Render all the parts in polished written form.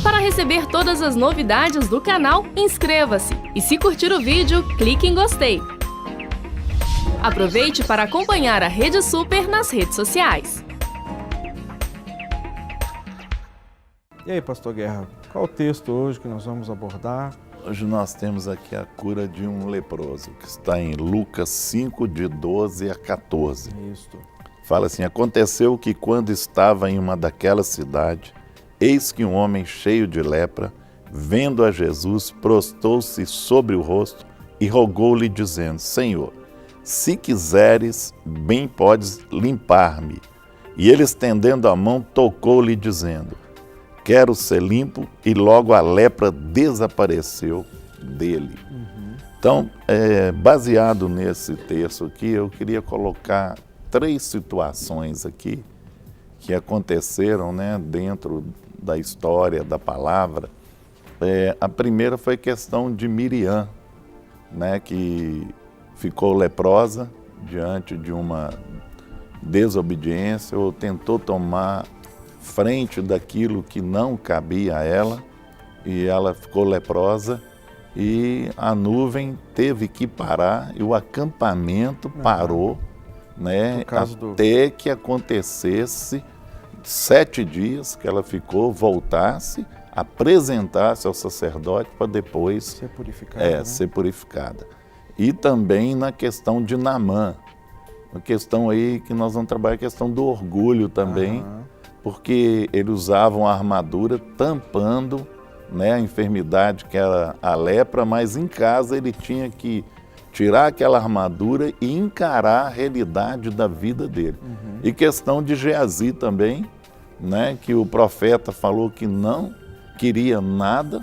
Para receber todas as novidades do canal, inscreva-se e se curtir o vídeo, clique em gostei. Aproveite para acompanhar a Rede Super nas redes sociais. E aí, Pastor Guerra, qual o texto hoje que nós vamos abordar? Hoje nós temos aqui a cura de um leproso, que está em Lucas 5, de 12 a 14. Isso. Fala assim: aconteceu que quando estava em uma daquelas cidades, eis que um homem cheio de lepra, vendo a Jesus, prostou-se sobre o rosto e rogou-lhe dizendo: Senhor, se quiseres, bem podes limpar-me. E ele, estendendo a mão, tocou-lhe dizendo: quero ser limpo, e logo a lepra desapareceu dele. Então, baseado nesse texto aqui, eu queria colocar 3 situações aqui que aconteceram, né, dentro da história, da palavra. A primeira foi a questão de Miriam, né, que ficou leprosa diante de uma desobediência ou tentou tomar frente daquilo que não cabia a ela, e ela ficou leprosa, e a nuvem teve que parar, e o acampamento parou, né, até que acontecesse 7 dias que ela ficou, voltasse, apresentasse ao sacerdote para depois ser purificada. Ser purificada. E também na questão de Naamã, uma questão aí que nós vamos trabalhar, a questão do orgulho também, porque eles usavam a armadura tampando, né, a enfermidade que era a lepra, mas em casa ele tinha que tirar aquela armadura e encarar a realidade da vida dele. E questão de Geazi também, né, que o profeta falou que não queria nada,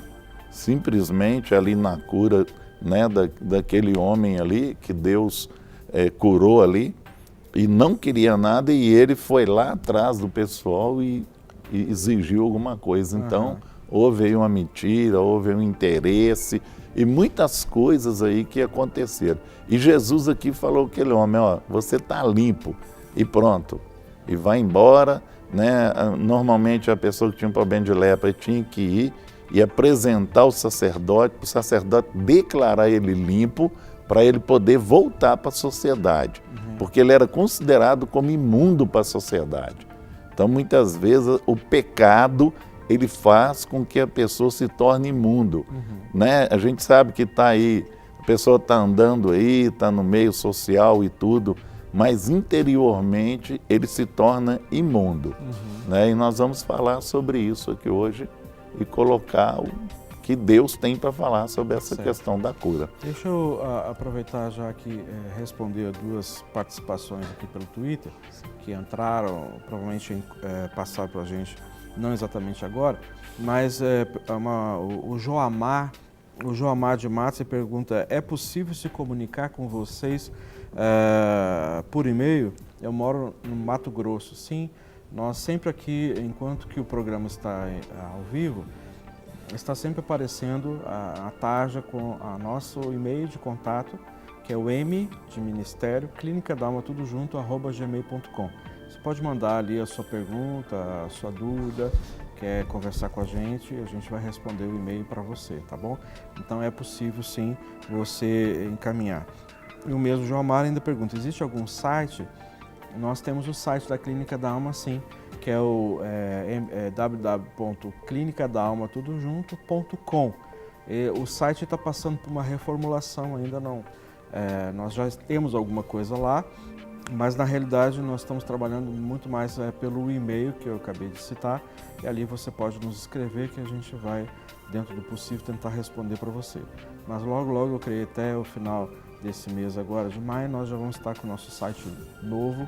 simplesmente ali na cura, né, daquele homem ali, que Deus curou ali, e não queria nada, e ele foi lá atrás do pessoal e exigiu alguma coisa. Então, houve aí uma mentira, houve um interesse e muitas coisas aí que aconteceram. E Jesus aqui falou que aquele homem: ó, você está limpo, e pronto, e vai embora, né? Normalmente a pessoa que tinha um problema de lepra tinha que ir e apresentar o sacerdote, para o sacerdote declarar ele limpo, para ele poder voltar para a sociedade, porque ele era considerado como imundo para a sociedade. Então, muitas vezes, o pecado, ele faz com que a pessoa se torne imundo, né? A gente sabe que está aí, a pessoa está andando aí, está no meio social e tudo, mas interiormente ele se torna imundo, né? E nós vamos falar sobre isso aqui hoje e colocar o que Deus tem para falar sobre essa questão da cura. Deixa eu aproveitar já aqui responder a 2 participações aqui pelo Twitter, que entraram, provavelmente passaram para a gente, não exatamente agora, mas o Joamar de Matos pergunta: é possível se comunicar com vocês por e-mail? Eu moro no Mato Grosso. Sim, nós sempre aqui, enquanto que o programa está ao vivo, está sempre aparecendo a tarja com a nosso e-mail de contato, que é o M de Ministério, Clínica Dalma, tudo junto, @gmail.com. Você pode mandar ali a sua pergunta, a sua dúvida, quer conversar com a gente vai responder o e-mail para você, tá bom? Então é possível sim você encaminhar. E o mesmo João Amaro ainda pergunta: existe algum site? Nós temos o site da Clínica da Alma, sim, que é o www.clinicadalmatudojunto.com. O site está passando por uma reformulação, ainda não. Nós já temos alguma coisa lá, mas na realidade nós estamos trabalhando muito mais pelo e-mail que eu acabei de citar, e ali você pode nos escrever que a gente vai, dentro do possível, tentar responder para você. Mas logo, logo, eu creio até o final desse mês agora, de maio, nós já vamos estar com o nosso site novo,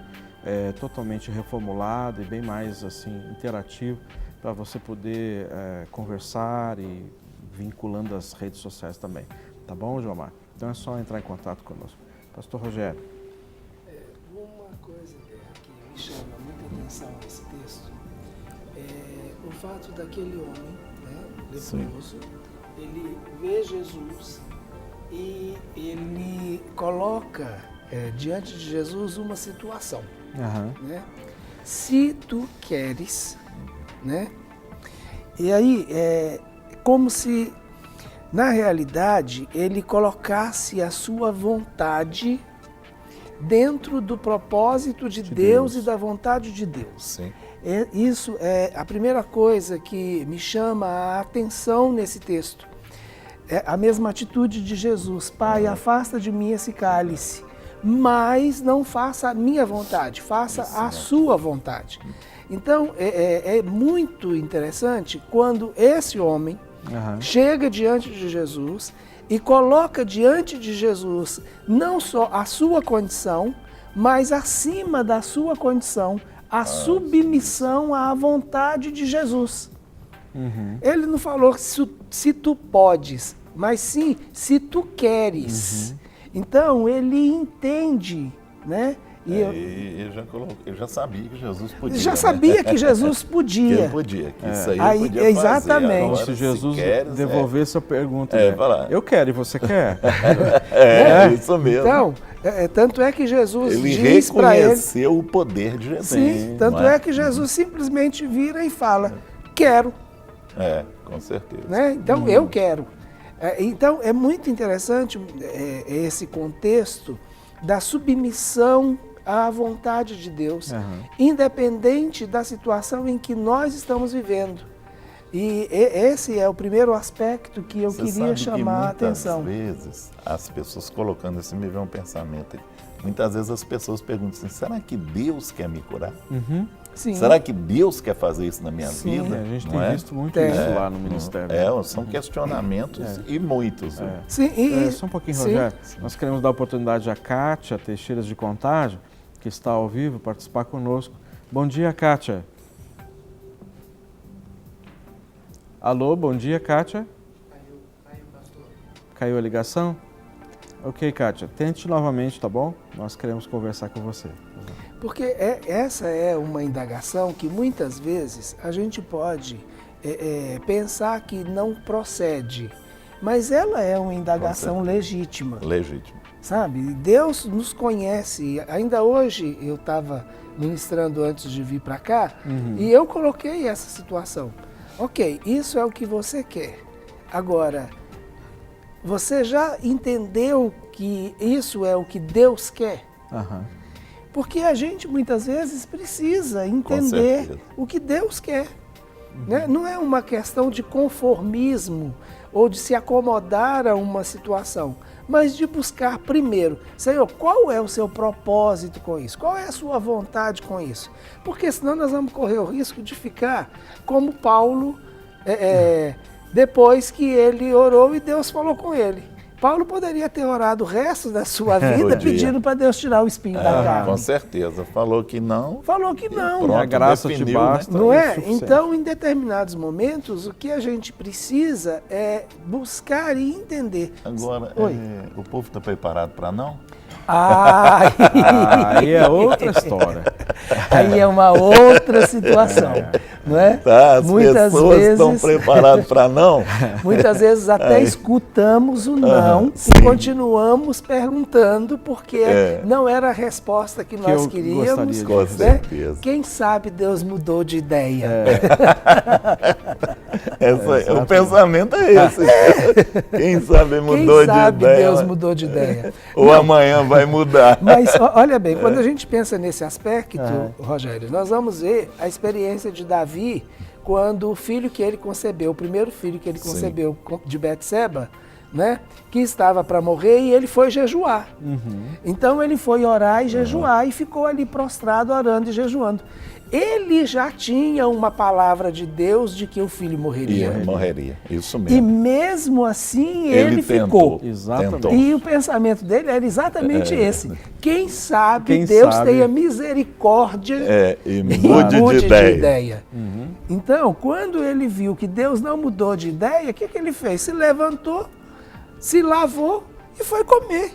totalmente reformulado e bem mais assim interativo, para você poder conversar e vinculando as redes sociais também. Tá bom, Joamar? Então é só entrar em contato conosco. Pastor Rogério. Uma coisa que me chama muita atenção nesse texto é o fato daquele homem, né, leproso, ele vê Jesus e ele coloca diante de Jesus uma situação. Né? Se tu queres, né? E aí, é como se, na realidade, ele colocasse a sua vontade dentro do propósito de Deus e da vontade de Deus. Sim. Isso é a primeira coisa que me chama a atenção nesse texto. É a mesma atitude de Jesus. Pai, afasta de mim esse cálice, mas não faça a minha vontade, faça a sua vontade. Então, é muito interessante quando esse homem chega diante de Jesus e coloca diante de Jesus não só a sua condição, mas acima da sua condição, a submissão à vontade de Jesus. Ele não falou se tu podes, mas sim se tu queres. Então, ele entende, né? Ele já sabia que Jesus podia. Já sabia que Jesus podia. Que ele podia, que isso aí ele podia exatamente. fazer. Como Agora, se Jesus queres, devolvesse a pergunta. falar. Eu quero e você quer? Isso mesmo. Então, tanto é que Jesus Ele diz para ele... reconheceu o poder de Jesus. Sim, tanto é que Jesus simplesmente vira e fala, quero. Com certeza. Né? Então, eu quero. Então, é muito interessante esse contexto da submissão à vontade de Deus, independente da situação em que nós estamos vivendo. E esse é o primeiro aspecto que eu queria chamar a atenção. Muitas vezes, as pessoas colocando esse me vem um pensamento, muitas vezes as pessoas perguntam assim, será que Deus quer me curar? Sim. Será que Deus quer fazer isso na minha vida? A gente Não tem visto muito isso lá no ministério. São questionamentos e muitos. Sim, Só um pouquinho, Rogério. Nós queremos dar a oportunidade à Kátia Teixeiras de Contagem, que está ao vivo, participar conosco. Bom dia, Kátia. Alô, bom dia, Kátia. Caiu, pastor. Caiu a ligação? Ok, Kátia, tente novamente, tá bom? Nós queremos conversar com você. Porque essa é uma indagação que muitas vezes a gente pode pensar que não procede, mas ela é uma indagação legítima. Legítima. Sabe? Deus nos conhece. Ainda hoje eu estava ministrando antes de vir para cá e eu coloquei essa situação. Ok, isso é o que você quer. Agora, você já entendeu que isso é o que Deus quer? Porque a gente muitas vezes precisa entender o que Deus quer. Né? Não é uma questão de conformismo ou de se acomodar a uma situação, mas de buscar primeiro, Senhor, qual é o seu propósito com isso? Qual é a sua vontade com isso? Porque senão nós vamos correr o risco de ficar como Paulo, depois que ele orou e Deus falou com ele. Paulo poderia ter orado o resto da sua vida pedindo para Deus tirar o espinho da carne. Com certeza. Falou que não. Falou que não. Pronto, a graça definiu, te basta. Não é? Suficiente. Então, em determinados momentos, o que a gente precisa é buscar e entender. Agora, o povo está preparado para não? Aí é outra história. Aí é uma outra situação, não é? Tá, as pessoas estão preparadas para não? Muitas vezes até escutamos o não e continuamos perguntando porque não era a resposta que nós queríamos. Com certeza. Quem sabe Deus mudou de ideia. O pensamento é esse. Quem sabe mudou de ideia. Deus mudou de ideia. Ou amanhã vai mudar. Mas olha bem, quando a gente pensa nesse aspecto, Rogério, nós vamos ver a experiência de Davi quando o filho que ele concebeu, o primeiro filho que ele concebeu de Betseba, né, que estava para morrer e ele foi jejuar. Então ele foi orar e jejuar e ficou ali prostrado orando e jejuando. Ele já tinha uma palavra de Deus de que o filho morreria. Morreria, isso mesmo. E mesmo assim ele ficou. Exatamente. E o pensamento dele era exatamente esse. Quem sabe Deus tenha misericórdia e mude de ideia. Então, quando ele viu que Deus não mudou de ideia, o que ele fez? Se levantou, se lavou e foi comer.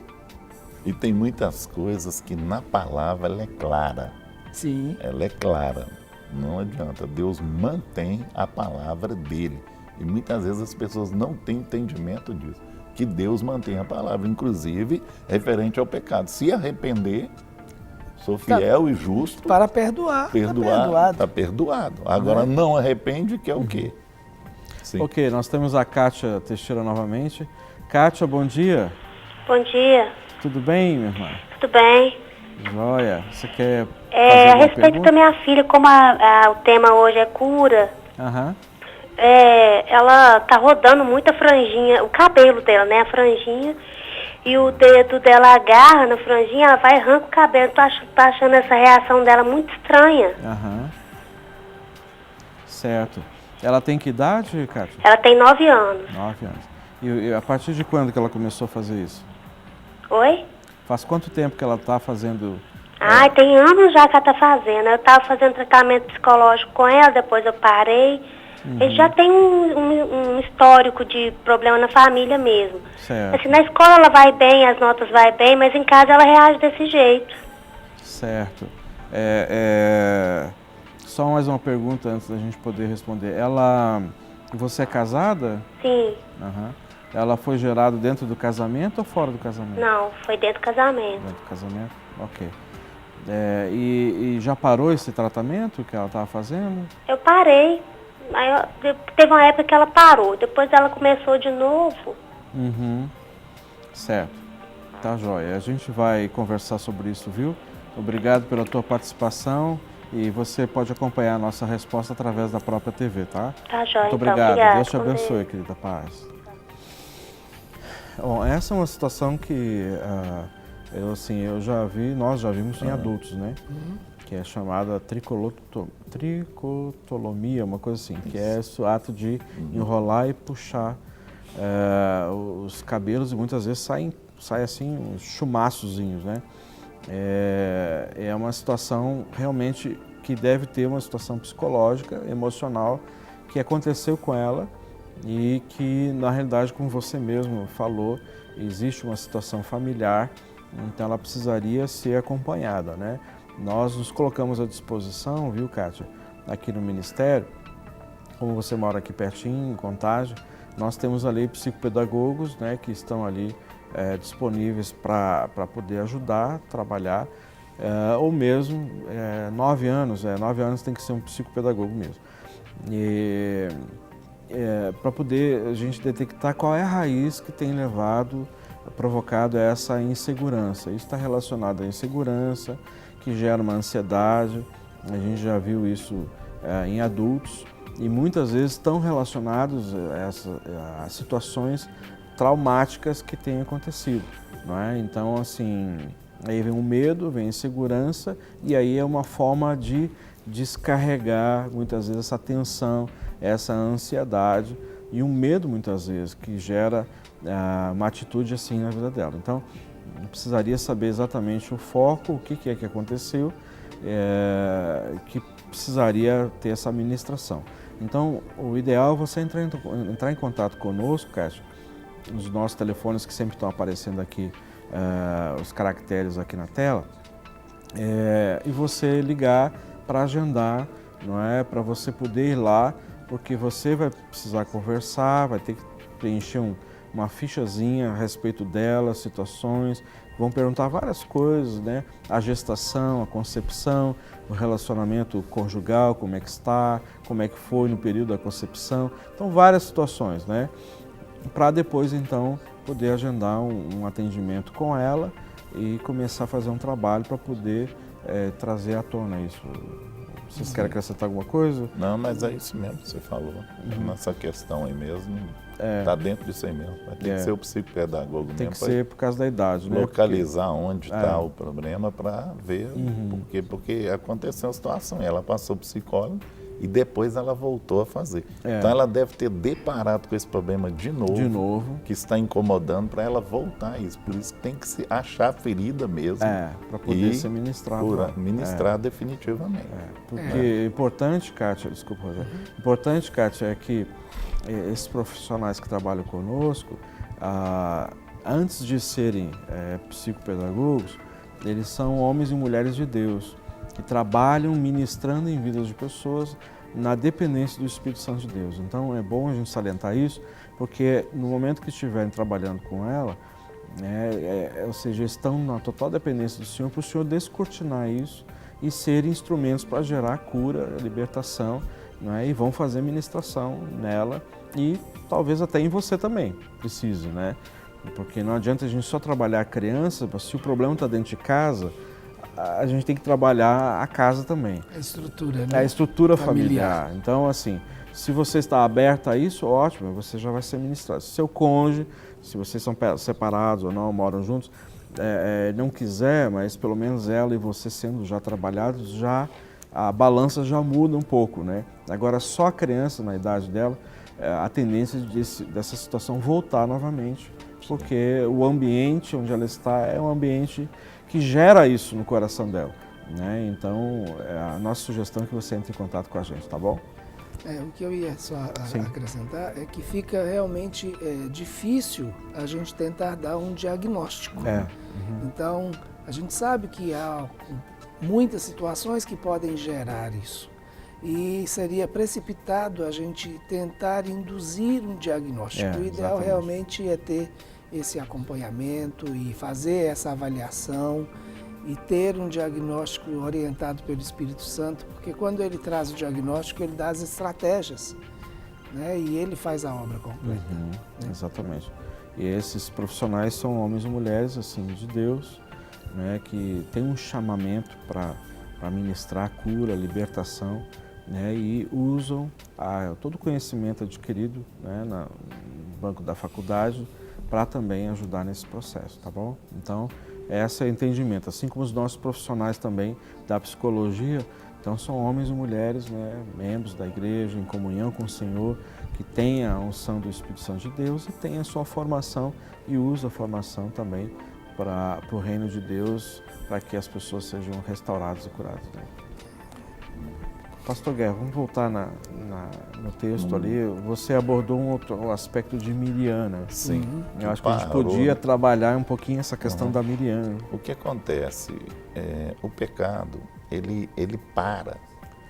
E tem muitas coisas que na palavra ela é clara. Sim. Ela é clara, não adianta. Deus mantém a palavra dele. E muitas vezes as pessoas não têm entendimento disso. Que Deus mantém a palavra, inclusive referente ao pecado. Se arrepender, sou fiel e justo para perdoar. Está perdoado. Agora não arrepende, que é o quê? Sim. Ok, nós temos a Kátia Teixeira novamente. Kátia, bom dia. Bom dia, Tudo bem, minha irmã? tudo bem? Joia. Você quer fazer A alguma respeito pergunta? da minha filha, como o tema hoje é cura, Aham. ela tá rodando muito a franjinha, o cabelo dela, né, a franjinha, e o dedo dela agarra na franjinha, ela vai e arranca o cabelo. Tô achando essa reação dela muito estranha. Aham. Certo. Ela tem que idade, Kátia? Ela tem 9 anos. 9 anos. E a partir de quando que ela começou a fazer isso? Oi? Faz quanto tempo que ela está fazendo... Ai, tem anos já que ela tá fazendo. Eu tava fazendo tratamento psicológico com ela, depois eu parei. Ele já tem um histórico de problema na família mesmo. Certo, Assim, na escola ela vai bem, as notas vai bem, mas em casa ela reage desse jeito. certo. Só mais uma pergunta antes da gente poder responder. Você é casada? Sim, Aham. Ela foi gerada dentro do casamento ou fora do casamento? não, foi dentro do casamento. Dentro do casamento? Ok. E já parou esse tratamento que ela estava fazendo? Eu parei, aí teve uma época que ela parou, depois ela começou de novo. Uhum. Certo. Tá joia. A gente vai conversar sobre isso, viu? Obrigado pela tua participação e você pode acompanhar a nossa resposta através da própria TV, tá? Tá joia, Muito então, obrigado. obrigada. Deus te com Deus. abençoe, querida paz. Bom, essa é uma situação que nós já vimos em adultos, né? Que é chamada tricotolomia, uma coisa assim, que é esse ato de enrolar e puxar os cabelos e muitas vezes saem assim uns chumaçozinhos, né? É uma situação realmente que deve ter uma situação psicológica, emocional, que aconteceu com ela e que, na realidade, como você mesmo falou, existe uma situação familiar, então ela precisaria ser acompanhada, né? Nós nos colocamos à disposição, viu, Kátia, aqui no Ministério, como você mora aqui pertinho, em Contagem, nós temos ali psicopedagogos, né, que estão ali disponíveis para poder ajudar, trabalhar, ou mesmo 9 anos, 9 anos tem que ser um psicopedagogo mesmo. Para poder a gente detectar qual é a raiz que tem provocado essa insegurança. Isso está relacionado à insegurança, que gera uma ansiedade, a gente já viu isso em adultos e muitas vezes estão relacionados a situações traumáticas que têm acontecido, não é? Então, assim, aí vem o medo, vem a insegurança e aí é uma forma de descarregar muitas vezes essa tensão, essa ansiedade e um medo muitas vezes que gera uma atitude assim na vida dela. Então, eu precisaria saber exatamente o foco, o que é que aconteceu, que precisaria ter essa administração. Então, o ideal é você entrar em contato conosco, Kátia, nos nossos telefones que sempre estão aparecendo aqui, os caracteres aqui na tela, e você ligar para agendar, não é? Para você poder ir lá, porque você vai precisar conversar, vai ter que preencher uma fichazinha a respeito dela, situações, vão perguntar várias coisas, né? A gestação, a concepção, o relacionamento conjugal, como é que está, como é que foi no período da concepção, então várias situações, né? Para depois então poder agendar um atendimento com ela e começar a fazer um trabalho para poder trazer à tona isso. Vocês querem acrescentar alguma coisa? Não, mas é isso mesmo que você falou. Nessa questão aí mesmo, está dentro disso aí mesmo. Vai ter que ser o psicopedagogo mesmo. Tem que ser por causa da idade, né? Localizar onde está o problema para ver porque aconteceu a situação. Ela passou psicólogo e depois ela voltou a fazer. Então ela deve ter deparado com esse problema de novo. Que está incomodando para ela voltar a isso. Por isso que tem que se achar a ferida mesmo. Para poder ser ministrado. Ministrar definitivamente. Porque é importante, Kátia, desculpa, Rogério, importante, Kátia, é que esses profissionais que trabalham conosco, antes de serem psicopedagogos, eles são homens e mulheres de Deus, que trabalham ministrando em vidas de pessoas na dependência do Espírito Santo de Deus. Então é bom a gente salientar isso, porque no momento que estiverem trabalhando com ela, ou seja, estão na total dependência do Senhor, para o Senhor descortinar isso e ser instrumentos para gerar cura, libertação né, e vão fazer ministração nela e talvez até em você também precise, né? Porque não adianta a gente só trabalhar a criança, se o problema está dentro de casa, a gente tem que trabalhar a casa também. A estrutura, né? A estrutura familiar. Então, assim, se você está aberta a isso, ótimo, você já vai ser ministrado. Se seu cônjuge, se vocês são separados ou não, moram juntos, não quiser, mas pelo menos ela e você sendo já trabalhados, já a balança já muda um pouco, né? Agora, só a criança, na idade dela, a tendência dessa situação voltar novamente, porque o ambiente onde ela está é um ambiente que gera isso no coração dela, né? Então, a nossa sugestão é que você entre em contato com a gente, tá bom? O que eu ia só acrescentar é que fica realmente difícil a gente tentar dar um diagnóstico. Então, a gente sabe que há muitas situações que podem gerar isso. E seria precipitado a gente tentar induzir um diagnóstico. O ideal realmente é ter esse acompanhamento e fazer essa avaliação e ter um diagnóstico orientado pelo Espírito Santo, porque quando ele traz o diagnóstico, ele dá as estratégias, né? E ele faz a obra completa. Né? Exatamente. E esses profissionais são homens e mulheres assim, de Deus, né? Que têm um chamamento para ministrar a cura, a libertação, né? E usam todo o conhecimento adquirido, né? No banco da faculdade para também ajudar nesse processo, tá bom? Então, esse é o entendimento, assim como os nossos profissionais também da psicologia, então são homens e mulheres, né, membros da igreja, em comunhão com o Senhor, que têm a unção do Espírito Santo de Deus e têm a sua formação e usa a formação também para o reino de Deus, para que as pessoas sejam restauradas e curadas. Né? Pastor Guerra, vamos voltar no texto ali. Você abordou um outro aspecto de Miriam, né? Sim. Eu acho que a gente podia trabalhar um pouquinho essa questão da Miriam. O que acontece? O pecado, ele para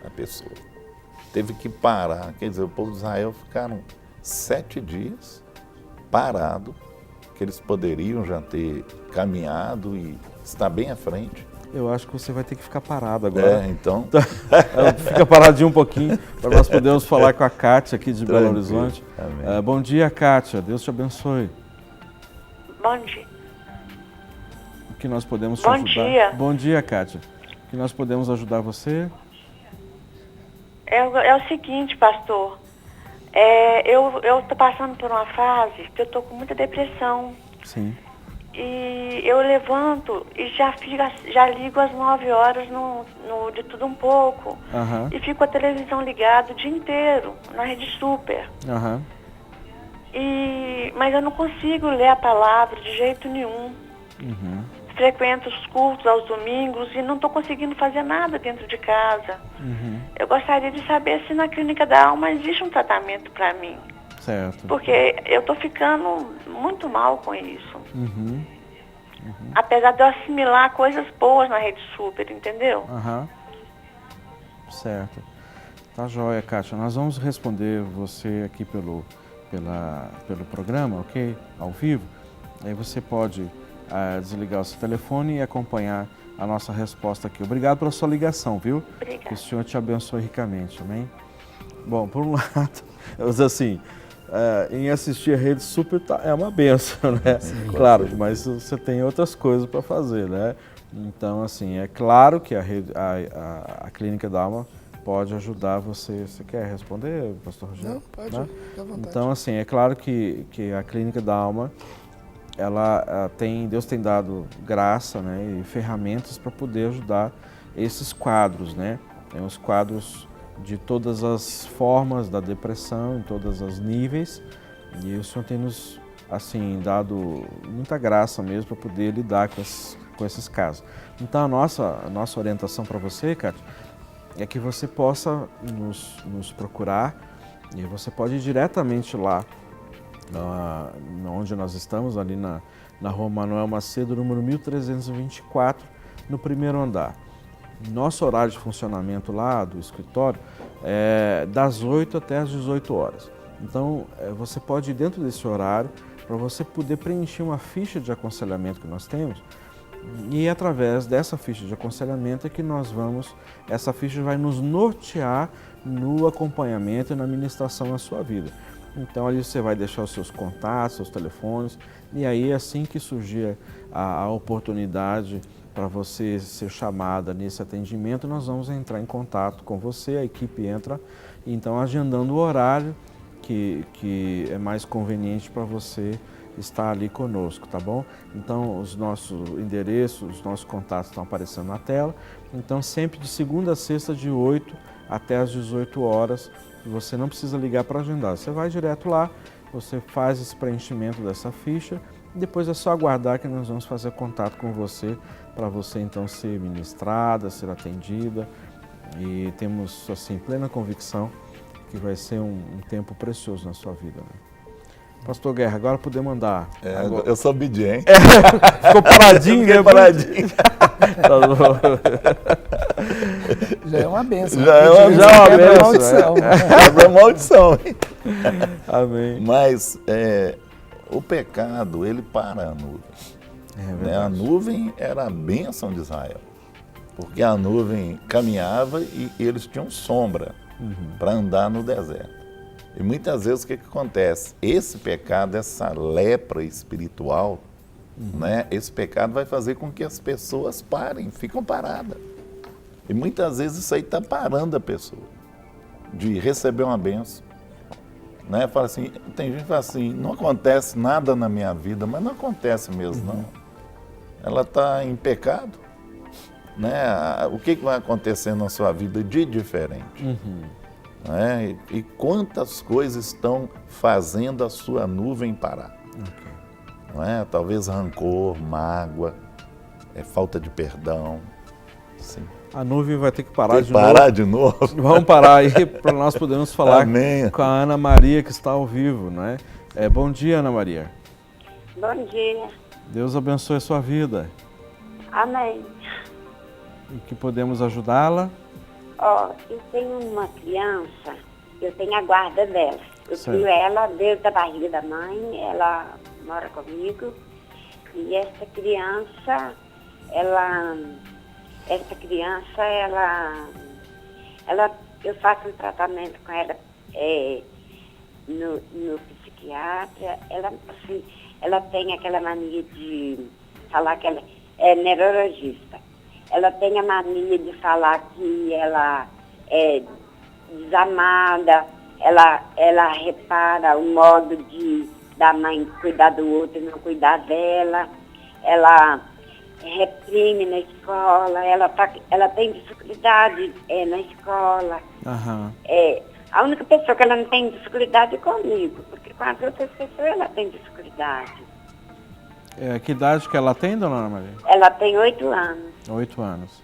a pessoa. Teve que parar. Quer dizer, o povo de Israel ficaram 7 dias parado, que eles poderiam já ter caminhado e estar bem à frente. Eu acho que você vai ter que ficar parado agora. Então. Fica paradinho um pouquinho, para nós podermos falar com a Kátia aqui de Belo Horizonte. Bom dia, Kátia. Deus te abençoe. Bom dia. O que nós podemos te ajudar? Bom dia. Bom dia, Kátia. O que nós podemos ajudar você? É o seguinte, pastor. Eu estou passando por uma fase que eu estou com muita depressão. Sim. E eu levanto e já ligo às 9 horas de tudo um pouco. E fico com a televisão ligada o dia inteiro, na Rede Super. Mas eu não consigo ler a palavra de jeito nenhum. Frequento os cultos aos domingos e não estou conseguindo fazer nada dentro de casa. Eu gostaria de saber se na Clínica da Alma existe um tratamento para mim. Certo. Porque eu estou ficando muito mal com isso. Apesar de eu assimilar coisas boas na Rede Super, entendeu? Certo. Tá joia, Kátia. Nós vamos responder você aqui pelo programa, ok? Ao vivo. Aí você pode desligar o seu telefone e acompanhar a nossa resposta aqui. Obrigado pela sua ligação, viu? Obrigada. Que o Senhor te abençoe ricamente, amém? Bom, por um lado, assim, em assistir a Rede Super é uma benção, né? Sim, claro, mas você tem outras coisas para fazer, né? Então, assim, é claro que a Clínica da Alma pode ajudar você. Você quer responder, pastor Rogério? Não, pode, fica à vontade. Então, assim, é claro que a Clínica da Alma, Deus tem dado graça, né, e ferramentas para poder ajudar esses quadros, né? Tem os quadros de todas as formas da depressão, em todos os níveis, e o Senhor tem nos, assim, dado muita graça mesmo para poder lidar com esses casos. Então, a nossa orientação para você, Kátia, é que você possa nos procurar, e você pode ir diretamente lá, onde nós estamos, ali na Rua Manuel Macedo, número 1324, no primeiro andar. Nosso horário de funcionamento lá do escritório é das 8 até as 18 horas. Então, você pode ir dentro desse horário para você poder preencher uma ficha de aconselhamento que nós temos E através dessa ficha de aconselhamento é que essa ficha vai nos nortear no acompanhamento e na ministração na sua vida. Então ali você vai deixar os seus contatos, seus telefones, e aí assim que surgir a oportunidade para você ser chamada nesse atendimento, nós vamos entrar em contato com você, a equipe entra, então agendando o horário que é mais conveniente para você estar ali conosco, tá bom? Então os nossos endereços, os nossos contatos estão aparecendo na tela, então sempre de segunda a sexta de 8 até às 18 horas, você não precisa ligar para agendar, você vai direto lá, você faz esse preenchimento dessa ficha, e depois é só aguardar que nós vamos fazer contato com você, para você então ser ministrada, ser atendida, e temos assim plena convicção que vai ser um tempo precioso na sua vida, né? Pastor Guerra, agora podemos andar. Agora... Eu sou obediente. Ficou paradinho, né? Paradinho. Já é uma benção. Já é uma benção. maldição. É uma maldição. Amém. Mas o pecado, ele para a nuvem. A nuvem era a bênção de Israel. Porque a nuvem caminhava e eles tinham sombra para andar no deserto. E muitas vezes o que acontece? Esse pecado, essa lepra espiritual, né? Esse pecado vai fazer com que as pessoas ficam paradas. E muitas vezes isso aí está parando a pessoa de receber uma bênção. Né? Fala assim, tem gente que fala assim, não acontece nada na minha vida, mas não acontece mesmo, não. Ela está em pecado. Né? O que vai acontecer na sua vida de diferente? Né? E quantas coisas estão fazendo a sua nuvem parar? Não é? Talvez rancor, mágoa, falta de perdão. Sim. A nuvem vai ter que parar de novo. Vamos parar aí para nós podermos falar com a Ana Maria, que está ao vivo, não é? Bom dia, Ana Maria. Bom dia. Deus abençoe a sua vida. Amém. E que podemos ajudá-la? Eu tenho uma criança, eu tenho a guarda dela. Eu crio ela desde a barriga da mãe, ela mora comigo. E essa criança, eu faço um tratamento com ela no psiquiatra. Ela tem aquela mania de falar que ela é neurologista. Ela tem a mania de falar que ela é desamada, ela repara o modo da mãe cuidar do outro e não cuidar dela, ela reprime na escola, ela tem dificuldade na escola. A única pessoa que ela não tem dificuldade é comigo, porque com as outras pessoas ela tem dificuldade. Que idade que ela tem, dona Ana Maria? Ela tem 8 anos. 8 anos.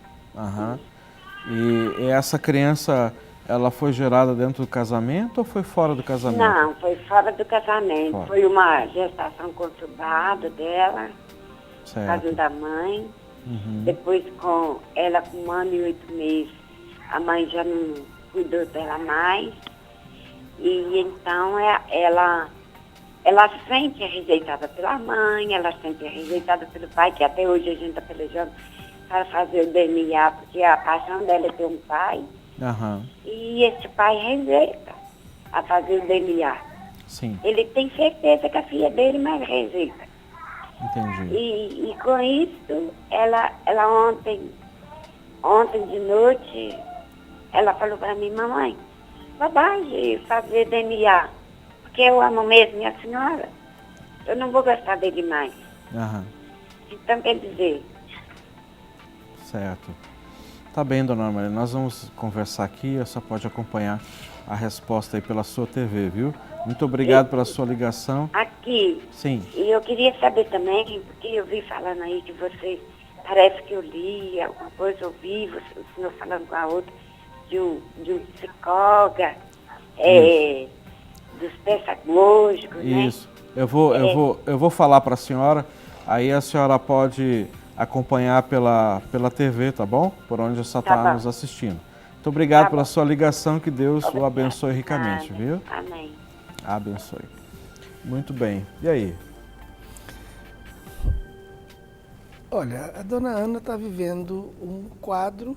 E essa criança, ela foi gerada dentro do casamento ou foi fora do casamento? Não, foi fora do casamento. Foi uma gestação conturbada dela, por causa da mãe. Depois, com ela com 1 ano e 8 meses, a mãe já não cuidou dela mais. E então ela sempre é rejeitada pela mãe, ela sempre é rejeitada pelo pai, que até hoje a gente está pelejando para fazer o DNA, porque a paixão dela é ter um pai. E esse pai rejeita a fazer o DNA. Sim. Ele tem certeza que a filha dele, mas rejeita. Entendi. E com isso, ela ontem de noite, ela falou para mim, mamãe, bobagem fazer DNA. Porque eu amo mesmo minha senhora, eu não vou gostar dele mais. Então, quer dizer... Certo. Tá bem, dona Maria, nós vamos conversar aqui, você pode acompanhar a resposta aí pela sua TV, viu? Muito obrigado pela sua ligação. Aqui. Sim. E eu queria saber também, porque eu vi falando aí que você, parece que eu li alguma coisa, ouvi o senhor falando com a outra, de um psicólogo, dos pedagógicos, né? Isso. Eu vou falar para a senhora, aí a senhora pode acompanhar pela TV, tá bom? Por onde você está nos assistindo. Muito obrigado pela sua ligação, que Deus o abençoe ricamente, viu? Amém. Abençoe. Muito bem. E aí? Olha, a dona Ana está vivendo um quadro,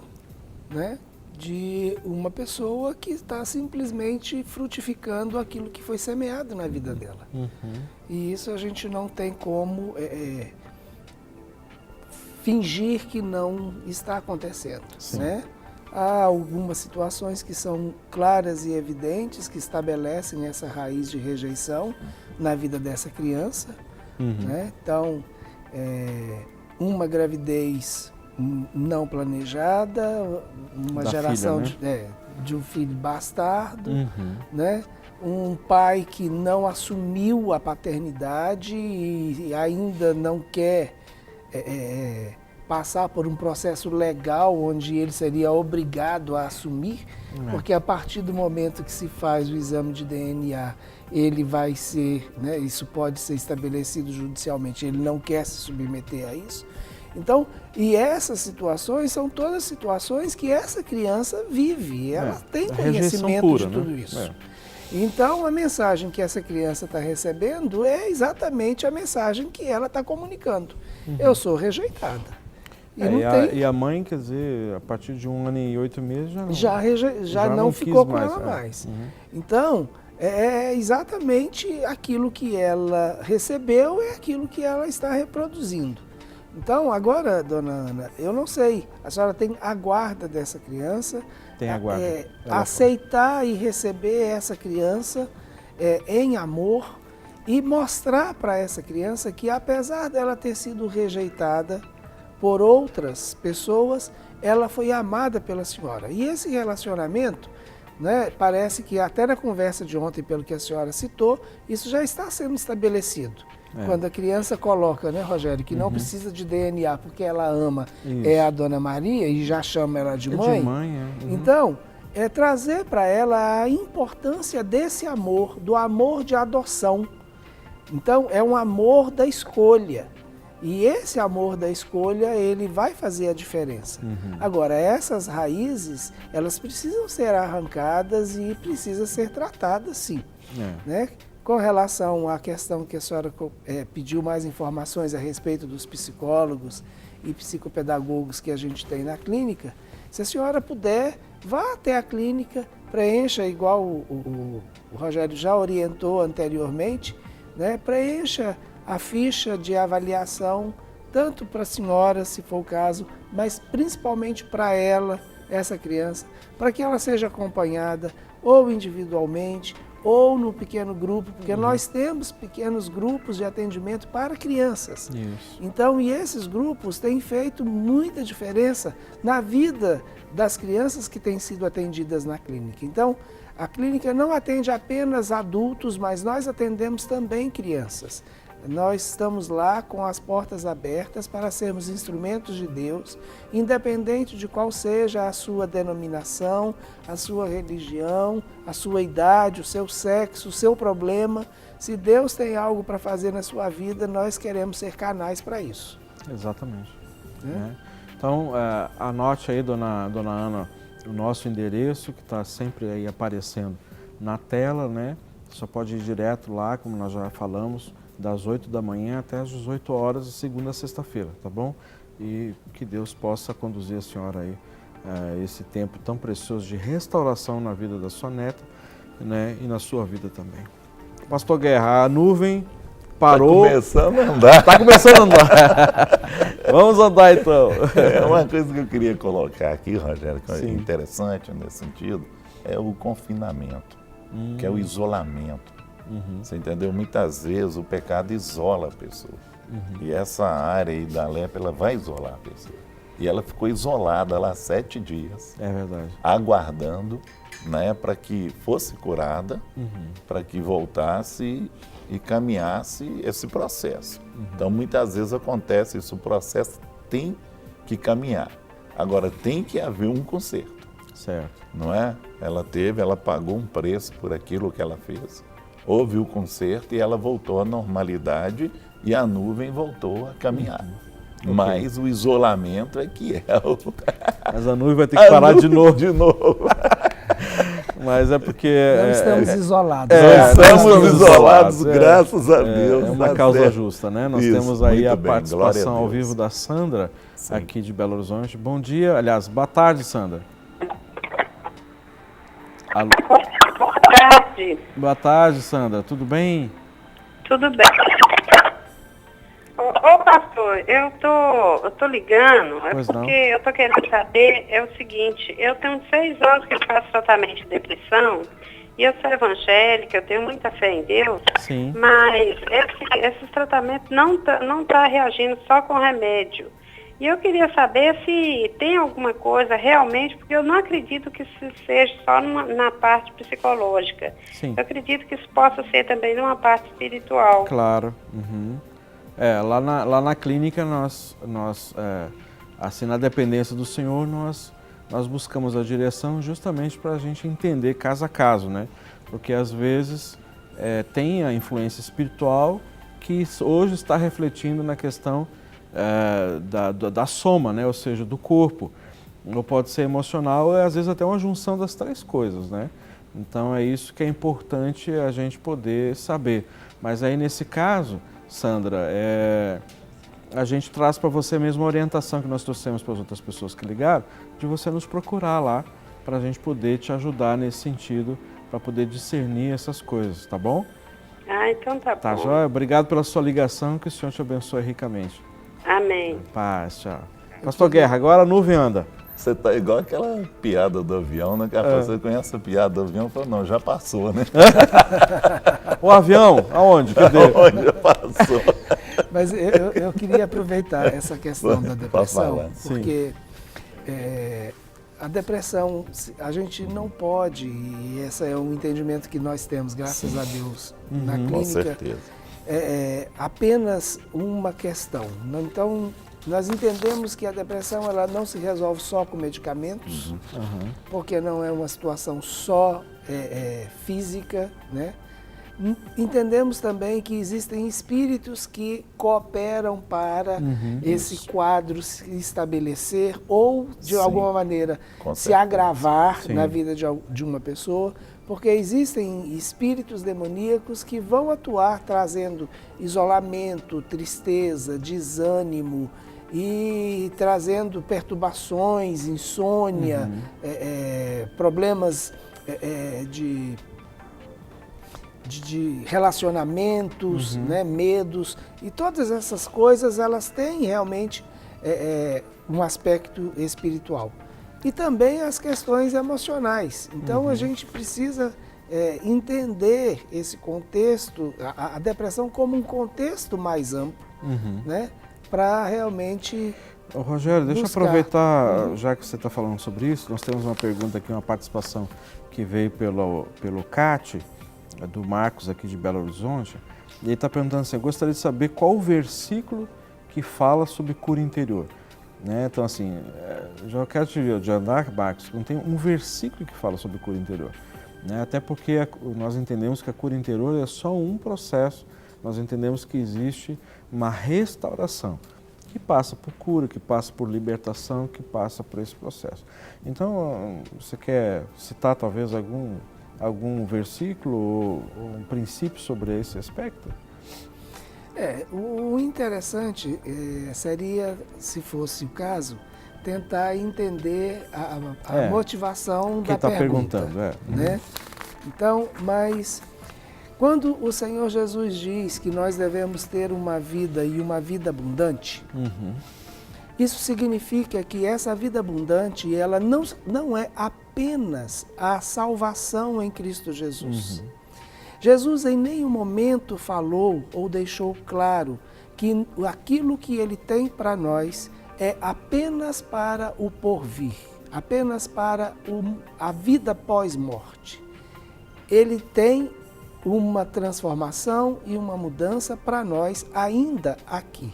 né, de uma pessoa que está simplesmente frutificando aquilo que foi semeado na vida dela. E isso a gente não tem como fingir que não está acontecendo, né? Há algumas situações que são claras e evidentes, que estabelecem essa raiz de rejeição na vida dessa criança, né? Então, uma gravidez não planejada, uma Da geração filha, né? de um filho bastardo, né? Um pai que não assumiu a paternidade e ainda não quer passar por um processo legal onde ele seria obrigado a assumir, porque a partir do momento que se faz o exame de DNA, ele vai ser, né, isso pode ser estabelecido judicialmente, ele não quer se submeter a isso. Então, e essas situações são todas situações que essa criança vive, ela tem conhecimento pura, de tudo né? isso. Então, a mensagem que essa criança está recebendo é exatamente a mensagem que ela está comunicando. Eu sou rejeitada. E a mãe, quer dizer, a partir de 1 ano e 8 meses já não ficou com ela mais. Então, é exatamente aquilo que ela recebeu, é aquilo que ela está reproduzindo. Então, agora, dona Ana, eu não sei, a senhora tem a guarda dessa criança, Tem a guarda. aceitar e receber essa criança em amor e mostrar para essa criança que, apesar dela ter sido rejeitada por outras pessoas, ela foi amada pela senhora. E esse relacionamento, né, parece que até na conversa de ontem, pelo que a senhora citou, isso já está sendo estabelecido. Quando a criança coloca, né, Rogério, que não precisa de DNA porque ela ama a Dona Maria e já chama ela de mãe. Então, é trazer para ela a importância desse amor, do amor de adoção. Então, é um amor da escolha. E esse amor da escolha, ele vai fazer a diferença. Agora, essas raízes, elas precisam ser arrancadas e precisam ser tratadas, sim. Né? Com relação à questão que a senhora pediu mais informações a respeito dos psicólogos e psicopedagogos que a gente tem na clínica, se a senhora puder, vá até a clínica, preencha, igual o Rogério já orientou anteriormente, né? Preencha a ficha de avaliação, tanto para a senhora, se for o caso, mas principalmente para ela, essa criança, para que ela seja acompanhada ou individualmente ou no pequeno grupo, porque nós temos pequenos grupos de atendimento para crianças. Então, e esses grupos têm feito muita diferença na vida das crianças que têm sido atendidas na clínica. Então, a clínica não atende apenas adultos, mas nós atendemos também crianças. Nós estamos lá com as portas abertas para sermos instrumentos de Deus, independente de qual seja a sua denominação, a sua religião, a sua idade, o seu sexo, o seu problema. Se Deus tem algo para fazer na sua vida, nós queremos ser canais para isso. Exatamente. Então, anote aí, dona Ana, o nosso endereço, que está sempre aí aparecendo na tela, né? Só pode ir direto lá, como nós já falamos, das 8 da manhã até as 18 horas, de segunda a sexta-feira, tá bom? E que Deus possa conduzir a senhora aí esse tempo tão precioso de restauração na vida da sua neta, né? E na sua vida também. Pastor Guerra, a nuvem parou. Está começando a andar. Está começando a andar. Vamos andar então. Uma coisa que eu queria colocar aqui, Rogério, que é interessante nesse sentido, é o confinamento, que é o isolamento. Você entendeu? Muitas vezes o pecado isola a pessoa. E essa área aí da lepra, ela vai isolar a pessoa. E ela ficou isolada lá 7 dias. É verdade. Aguardando, né, para que fosse curada, para que voltasse e caminhasse esse processo. Então, muitas vezes acontece isso, o processo tem que caminhar. Agora, tem que haver um conserto. Certo. Não é? Ela pagou um preço por aquilo que ela fez. Houve o conserto e ela voltou à normalidade e a nuvem voltou a caminhar. Mas o isolamento é que é o... Mas a nuvem vai ter que parar de novo. Mas é porque... Não estamos isolados. Estamos isolados, graças a Deus. É uma causa justa, né? Nós temos aí a participação a ao vivo da Sandra, aqui de Belo Horizonte. Bom dia, aliás, boa tarde, Sandra. Alô. Boa tarde. Boa tarde, Sandra. Tudo bem? Tudo bem. Ô pastor, eu tô ligando, Pois porque não. eu tô querendo saber, é o seguinte, eu tenho 6 anos que eu faço tratamento de depressão, e eu sou evangélica, eu tenho muita fé em Deus, Sim. mas esses tratamentos não tá reagindo só com remédio. E eu queria saber se tem alguma coisa realmente, porque eu não acredito que isso seja só na parte psicológica. Sim. Eu acredito que isso possa ser também numa parte espiritual. Claro. Uhum. Lá na clínica, nós assim, na dependência do Senhor, nós buscamos a direção justamente para a gente entender caso a caso, né? Porque às vezes tem a influência espiritual que hoje está refletindo na questão da soma, né? Ou seja, do corpo. Ou pode ser emocional, às vezes até uma junção das 3 coisas, né? Então é isso que é importante a gente poder saber. Mas aí nesse caso, Sandra, a gente traz para você mesmo a orientação que nós trouxemos para as outras pessoas que ligaram, de você nos procurar lá, para a gente poder te ajudar nesse sentido, para poder discernir essas coisas, tá bom? Ah, então tá bom. Tá joia? Obrigado pela sua ligação, que o Senhor te abençoe ricamente. Amém. Paz, tchau. Pastor Guerra, agora a nuvem anda. Você tá igual aquela piada do avião, né? Que você conhece a piada do avião? Falou, não, já passou, né? O avião, aonde? Cadê? Aonde já passou? Mas eu queria aproveitar essa questão da depressão, porque a depressão, a gente não pode, e esse é um entendimento que nós temos, graças a Deus, na clínica. Com certeza. É apenas uma questão. Então, nós entendemos que a depressão ela não se resolve só com medicamentos, porque não é uma situação só física, né? Entendemos também que existem espíritos que cooperam para esse quadro se estabelecer ou, de alguma maneira, se agravar na vida de uma pessoa, porque existem espíritos demoníacos que vão atuar trazendo isolamento, tristeza, desânimo e trazendo perturbações, insônia, problemas de relacionamentos, né, medos, e todas essas coisas elas têm realmente um aspecto espiritual. E também as questões emocionais. Então a gente precisa entender esse contexto, a depressão como um contexto mais amplo, né, para realmente... Ô, Rogério, deixa eu aproveitar, já que você está falando sobre isso, nós temos uma pergunta aqui, uma participação que veio pelo CAT, do Marcos aqui de Belo Horizonte, e ele está perguntando assim, eu gostaria de saber qual o versículo que fala sobre cura interior. Né? Então assim, já quero te adiantar, Marcos, não tem um versículo que fala sobre cura interior. Né? Até porque nós entendemos que a cura interior é só um processo, nós entendemos que existe uma restauração, que passa por cura, que passa por libertação, que passa por esse processo. Então, você quer citar talvez algum versículo ou um princípio sobre esse aspecto? O interessante seria, se fosse o caso, tentar entender a motivação da tá pergunta. Perguntando, né? Então, mas quando o Senhor Jesus diz que nós devemos ter uma vida e uma vida abundante, isso significa que essa vida abundante, ela não é apenas a salvação em Cristo Jesus. Jesus em nenhum momento falou ou deixou claro que aquilo que Ele tem para nós é apenas para o porvir, apenas para a vida pós-morte. Ele tem uma transformação e uma mudança para nós ainda aqui.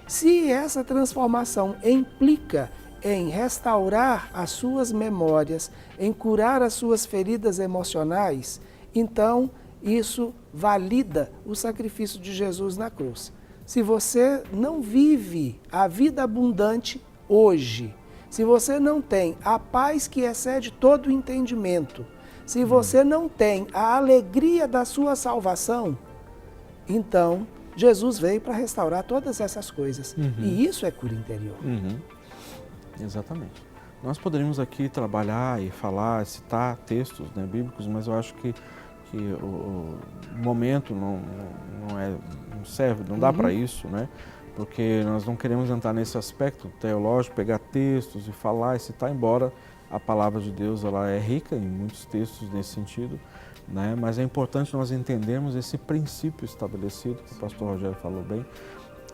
Se essa transformação implica em restaurar as suas memórias, em curar as suas feridas emocionais, então isso valida o sacrifício de Jesus na cruz. Se você não vive a vida abundante hoje, se você não tem a paz que excede todo o entendimento, Se você não tem a alegria da sua salvação, então Jesus veio para restaurar todas essas coisas. E isso é cura interior. Exatamente. Nós poderíamos aqui trabalhar e falar, citar textos, né, bíblicos, mas eu acho que o momento não serve, não dá para isso, né? Porque nós não queremos entrar nesse aspecto teológico, pegar textos e falar e citar, embora a palavra de Deus ela é rica em muitos textos nesse sentido, né? Mas é importante nós entendermos esse princípio estabelecido, que o pastor Rogério falou bem,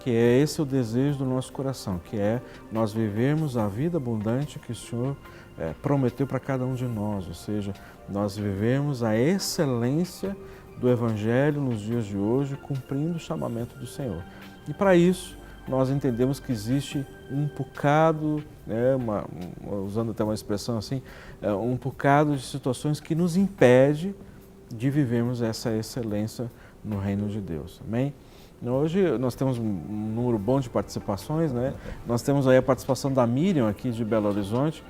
que é esse o desejo do nosso coração, que é nós vivermos a vida abundante que o Senhor prometeu para cada um de nós, ou seja, nós vivemos a excelência do Evangelho nos dias de hoje, cumprindo o chamamento do Senhor. E para isso, nós entendemos que existe um bocado, usando até uma expressão assim, um bocado de situações que nos impede de vivermos essa excelência no reino de Deus. Amém? Hoje nós temos um número bom de participações, né? Nós temos aí a participação da Miriam aqui de Belo Horizonte.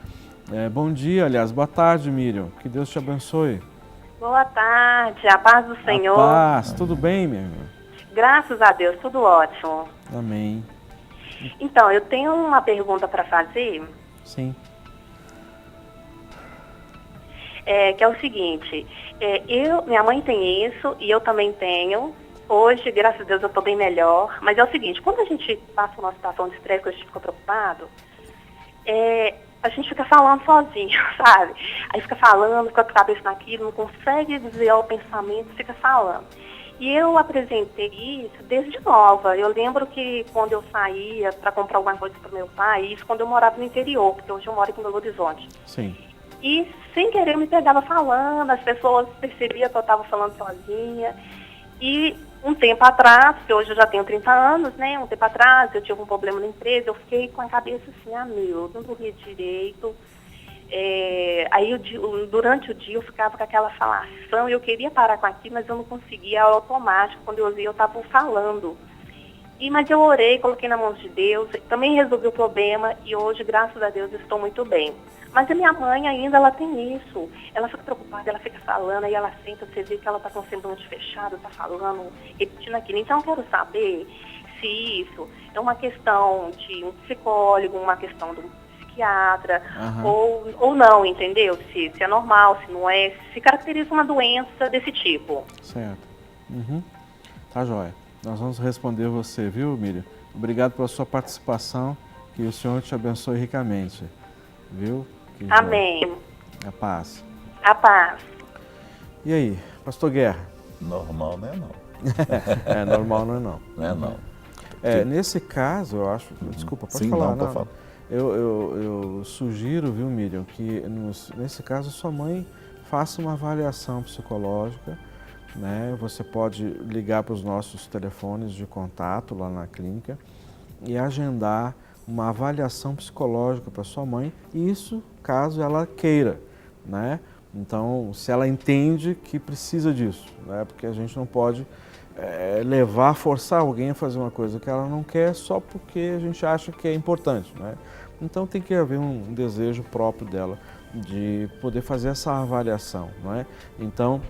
Bom dia, aliás, boa tarde, Miriam. Que Deus te abençoe. Boa tarde, a paz do Senhor. A paz, tudo bem, minha irmã? Graças a Deus, tudo ótimo. Amém. Então, eu tenho uma pergunta para fazer. Sim. Que é o seguinte, minha mãe tem isso e eu também tenho. Hoje, graças a Deus, eu estou bem melhor. Mas é o seguinte, quando a gente passa uma situação de estresse, que a gente fica preocupado, a gente fica falando sozinho, sabe? Aí fica falando, fica com a cabeça naquilo, não consegue desviar o pensamento, fica falando. E eu apresentei isso desde nova. Eu lembro que quando eu saía para comprar alguma coisa para o meu pai, isso quando eu morava no interior, porque hoje eu moro aqui em Belo Horizonte. Sim. E sem querer eu me pegava falando, as pessoas percebiam que eu estava falando sozinha. E um tempo atrás, que hoje eu já tenho 30 anos, né? Um tempo atrás eu tive um problema na empresa, eu fiquei com a cabeça assim, eu não dormia direito. Aí durante o dia eu ficava com aquela falação e eu queria parar com aquilo, mas eu não conseguia, era automático, quando eu ouvia eu estava falando. Mas eu orei, coloquei na mão de Deus, também resolvi o problema e hoje, graças a Deus, estou muito bem. Mas a minha mãe ainda, ela tem isso. Ela fica preocupada, ela fica falando, aí ela senta, você vê que ela está com o semblante fechado, está falando, repetindo aquilo. Então eu quero saber se isso é uma questão de um psicólogo, uma questão de um psiquiatra, ou não, entendeu? Se é normal, se não é, se caracteriza uma doença desse tipo. Certo. Tá joia. Nós vamos responder você, viu, Miriam? Obrigado pela sua participação, que o Senhor te abençoe ricamente, viu? Que amém. Joia. A paz. A paz. E aí, pastor Guerra? Normal não é não. Normal não é não. Não é não. Nesse caso, eu acho... Desculpa, pode Sim, falar. Não, falando. Eu sugiro, viu, Miriam, que nesse caso sua mãe faça uma avaliação psicológica, né? Você pode ligar para os nossos telefones de contato lá na clínica e agendar uma avaliação psicológica para sua mãe, isso caso ela queira, né? Então, se ela entende que precisa disso, né? Porque a gente não pode forçar alguém a fazer uma coisa que ela não quer só porque a gente acha que é importante, né? Então tem que haver um desejo próprio dela de poder fazer essa avaliação, não é? Então,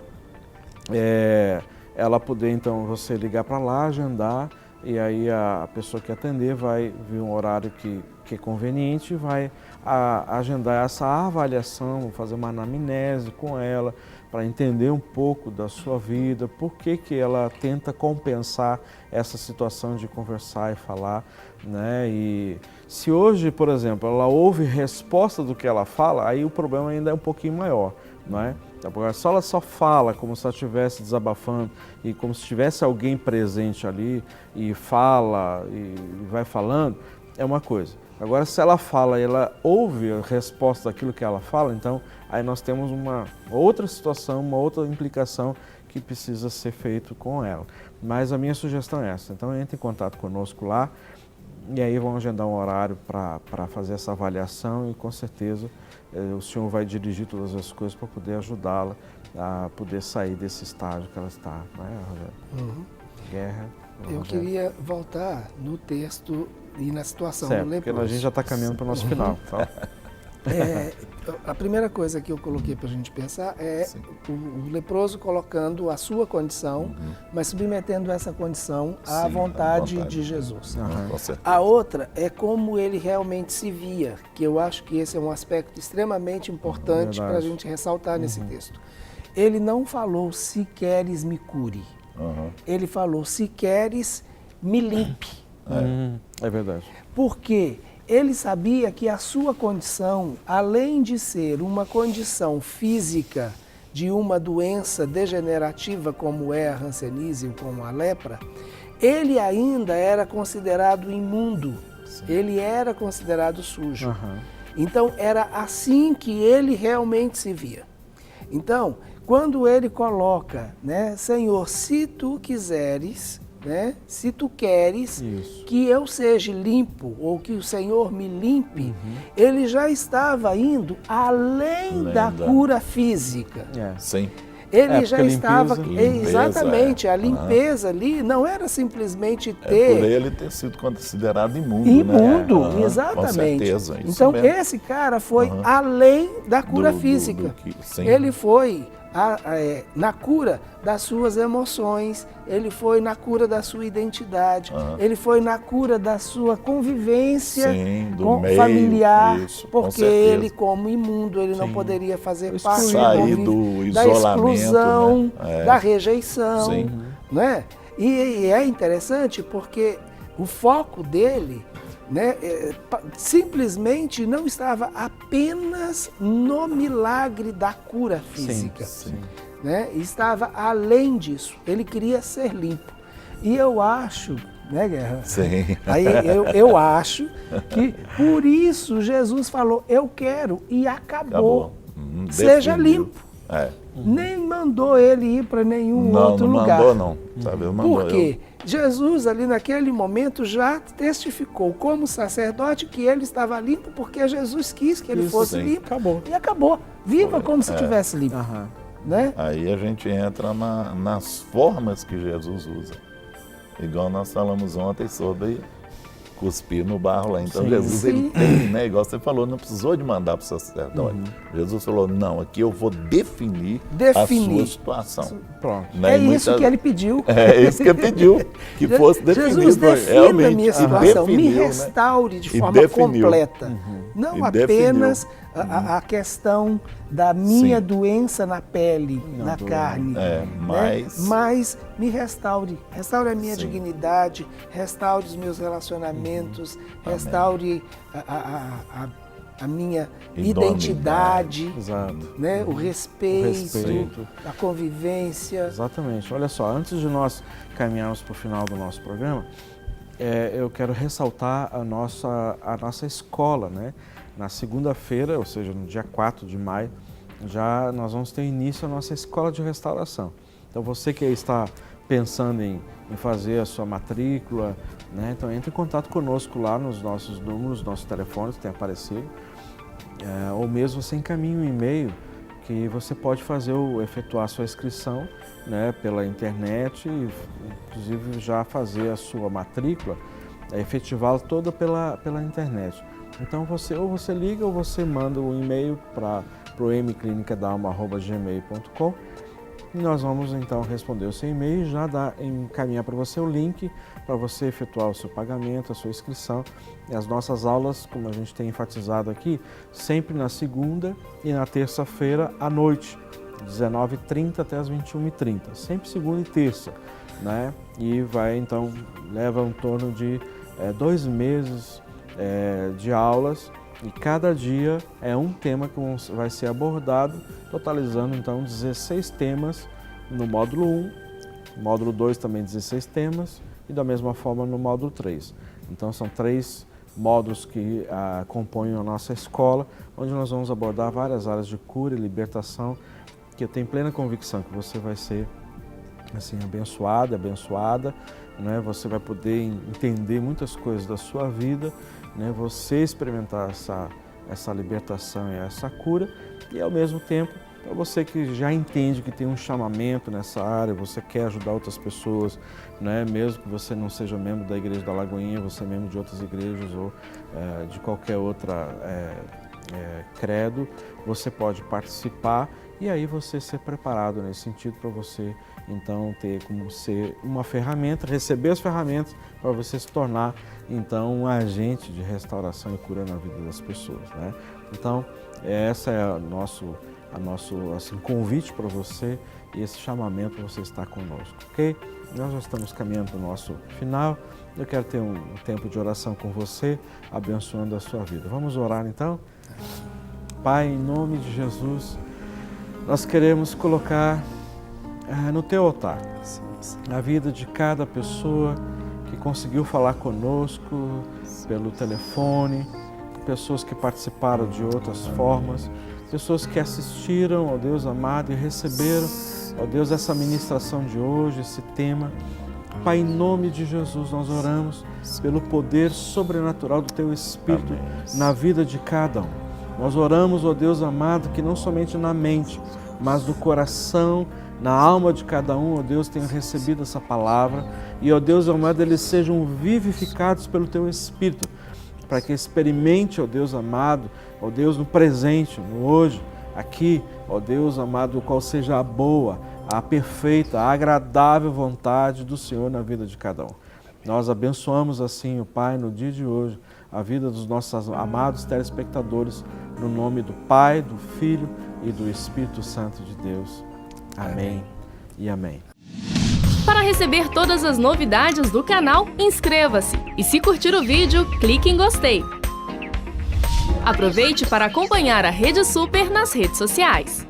ela poder, então, você ligar para lá, agendar, e aí a pessoa que atender vai ver um horário que é conveniente e vai agendar essa avaliação, fazer uma anamnese com ela, para entender um pouco da sua vida, por que ela tenta compensar essa situação de conversar e falar, né? E se hoje, por exemplo, ela ouve resposta do que ela fala, aí o problema ainda é um pouquinho maior, não é? Agora, se ela só fala como se ela estivesse desabafando e como se tivesse alguém presente ali e fala e vai falando, é uma coisa. Agora, se ela fala e ela ouve a resposta daquilo que ela fala, então aí nós temos uma outra situação, uma outra implicação que precisa ser feito com ela. Mas a minha sugestão é essa. Então entre em contato conosco lá e aí vamos agendar um horário para fazer essa avaliação e com certeza o senhor vai dirigir todas as coisas para poder ajudá-la a poder sair desse estágio que ela está, né, Rogério? Guerra. Eu queria voltar no texto e na situação certo, do leproso. porque a gente já está caminhando para o nosso final. Tá? A primeira coisa que eu coloquei para a gente pensar é o leproso colocando a sua condição, mas submetendo essa condição à vontade de Jesus. A outra é como ele realmente se via, que eu acho que esse é um aspecto extremamente importante para a gente ressaltar nesse texto. Ele não falou, se queres me cure. Ele falou, se queres me limpe. É verdade. Porque ele sabia que a sua condição, além de ser uma condição física de uma doença degenerativa como é a hanseníase ou como a lepra, ele ainda era considerado imundo, ele era considerado sujo. Então era assim que ele realmente se via. Então, quando ele coloca, né, Senhor, se tu quiseres, né, se tu queres que eu seja limpo ou que o Senhor me limpe, ele já estava indo além da cura física. Sim. Ele já estava... Exatamente, a limpeza ali não era simplesmente ter... por ele ter sido considerado imundo, imundo, né? exatamente. Com certeza, isso então, mesmo. esse cara foi além da cura física. Ele foi na cura das suas emoções, ele foi na cura da sua identidade, ele foi na cura da sua convivência familiar, porque ele, como imundo, ele não poderia fazer parte da exclusão, da rejeição. Né? E é interessante porque o foco dele, né, simplesmente não estava apenas no milagre da cura física, né? Estava além disso, ele queria ser limpo. E eu acho, né, Guerra? Aí eu acho que por isso Jesus falou, eu quero, e acabou. Seja limpo. Nem mandou ele ir para nenhum outro lugar. Não mandou. Por quê? Jesus ali naquele momento já testificou como sacerdote que ele estava limpo porque Jesus quis que ele fosse limpo. E acabou. Viva como se estivesse limpo. Né? Aí a gente entra nas formas que Jesus usa. Igual nós falamos ontem sobre cuspir no barro lá. Então Jesus ele tem, né? Igual você falou, não precisou de mandar para o sacerdote. Jesus falou, não, aqui eu vou definir a sua situação. Pronto. Né? Isso que ele pediu. É isso que ele pediu, que fosse definido. Jesus, defina a minha situação, me restaure de forma completa. Não apenas a questão da minha doença na pele, na carne, mas me restaure. Restaure a minha dignidade, restaure os meus relacionamentos, restaure a minha identidade, né? O respeito, a convivência. Exatamente. Olha só, antes de nós caminharmos para o final do nosso programa, eu quero ressaltar a nossa escola, né? Na segunda-feira, ou seja, no dia 4 de maio, já nós vamos ter início a nossa escola de restauração. Então você que está pensando em fazer a sua matrícula, né? Então entre em contato conosco lá nos nossos números, nossos telefones que tem aparecido, ou mesmo você encaminha um e-mail que você pode efetuar a sua inscrição, né, pela internet, e inclusive já fazer a sua matrícula, efetivá-la toda pela internet. Então você liga ou você manda um e-mail para o mclinicadalma@gmail.com e nós vamos então responder o seu e-mail e já encaminhar para você o link para você efetuar o seu pagamento, a sua inscrição. E as nossas aulas, como a gente tem enfatizado aqui, sempre na segunda e na terça-feira à noite, 19h30 até as 21h30, sempre segunda e terça, né? E leva em torno de 2 meses de aulas, e cada dia é um tema que vai ser abordado, totalizando então 16 temas no módulo 1, módulo 2 também 16 temas, e da mesma forma no módulo 3. Então são 3 módulos que compõem a nossa escola, onde nós vamos abordar várias áreas de cura e libertação, que eu tenho plena convicção que você vai ser assim, abençoada, né? Você vai poder entender muitas coisas da sua vida, né? Você experimentar essa libertação e essa cura, e ao mesmo tempo, para você que já entende que tem um chamamento nessa área, você quer ajudar outras pessoas, né? Mesmo que você não seja membro da Igreja da Lagoinha, você é membro de outras igrejas ou de qualquer outra credo, você pode participar e aí você ser preparado nesse sentido para você então ter como ser uma ferramenta, receber as ferramentas para você se tornar então um agente de restauração e cura na vida das pessoas, né? Então essa é o nosso assim, convite para você e esse chamamento para você estar conosco, ok? Nós já estamos caminhando para o nosso final. Eu quero ter um tempo de oração com você, abençoando a sua vida. Vamos orar então? Pai, em nome de Jesus, nós queremos colocar no teu altar a vida de cada pessoa que conseguiu falar conosco pelo telefone, pessoas que participaram de outras formas, pessoas que assistiram, ó Deus amado, e receberam, ó Deus, essa ministração de hoje, esse tema. Pai, em nome de Jesus, nós oramos pelo poder sobrenatural do Teu Espírito na vida de cada um. Nós oramos, ó Deus amado, que não somente na mente, mas no coração, na alma de cada um, ó Deus, tenha recebido essa palavra e, ó Deus amado, eles sejam vivificados pelo Teu Espírito, para que experimente, ó Deus amado, ó Deus, no presente, no hoje, aqui, ó Deus amado, qual seja a boa, a perfeita, a agradável vontade do Senhor na vida de cada um. Nós abençoamos assim, o Pai, no dia de hoje, a vida dos nossos amados telespectadores, no nome do Pai, do Filho e do Espírito Santo de Deus. Amém e amém. Para receber todas as novidades do canal, inscreva-se e se curtir o vídeo, clique em gostei. Aproveite para acompanhar a Rede Super nas redes sociais.